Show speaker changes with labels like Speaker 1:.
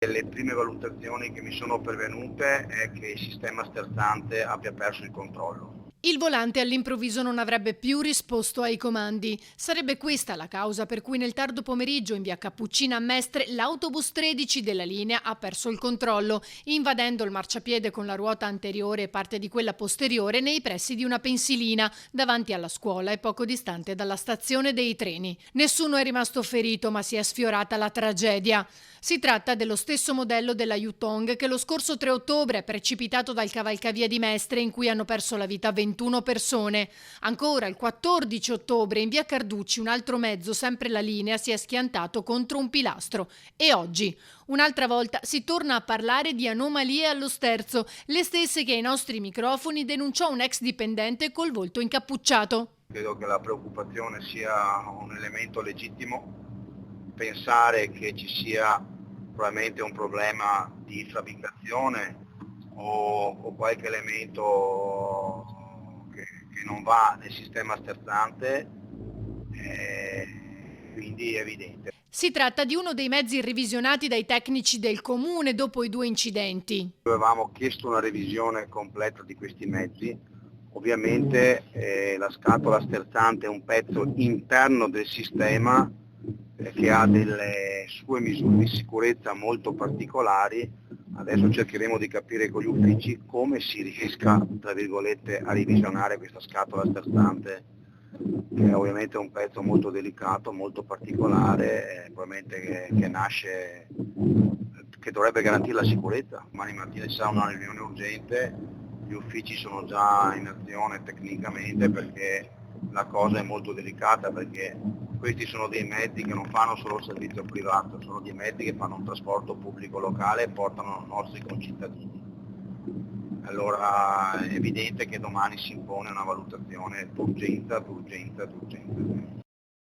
Speaker 1: Le prime valutazioni che mi sono pervenute è che il sistema sterzante abbia perso il controllo.
Speaker 2: Il volante all'improvviso non avrebbe più risposto ai comandi. Sarebbe questa la causa per cui nel tardo pomeriggio in via Cappuccina a Mestre l'autobus 13 della linea ha perso il controllo, invadendo il marciapiede con la ruota anteriore e parte di quella posteriore nei pressi di una pensilina davanti alla scuola e poco distante dalla stazione dei treni. Nessuno è rimasto ferito, ma si è sfiorata la tragedia. Si tratta dello stesso modello della Yutong che lo scorso 3 ottobre è precipitato dal cavalcavia di Mestre in cui hanno perso la vita 21 persone. Ancora il 14 ottobre in via Carducci un altro mezzo, sempre la linea, si è schiantato contro un pilastro. E oggi, un'altra volta, si torna a parlare di anomalie allo sterzo, le stesse che ai nostri microfoni denunciò un ex dipendente col volto incappucciato.
Speaker 1: Credo che la preoccupazione sia un elemento legittimo. Pensare che ci sia probabilmente un problema di fabbricazione o qualche elemento che non va nel sistema sterzante, quindi è evidente.
Speaker 2: Si tratta di uno dei mezzi revisionati dai tecnici del comune dopo i 2 incidenti.
Speaker 1: Avevamo chiesto una revisione completa di questi mezzi. Ovviamente la scatola sterzante è un pezzo interno del sistema che ha delle sue misure di sicurezza molto particolari. Adesso cercheremo di capire con gli uffici come si riesca, tra virgolette, a revisionare questa scatola sterzante, che è ovviamente un pezzo molto delicato, molto particolare, probabilmente che nasce, che dovrebbe garantire la sicurezza. Domani mattina ci sarà una riunione urgente, gli uffici sono già in azione tecnicamente perché la cosa è molto delicata, perché questi sono dei mezzi che non fanno solo servizio privato, sono dei mezzi che fanno un trasporto pubblico locale e portano i nostri concittadini. Allora è evidente che domani si impone una valutazione d'urgenza.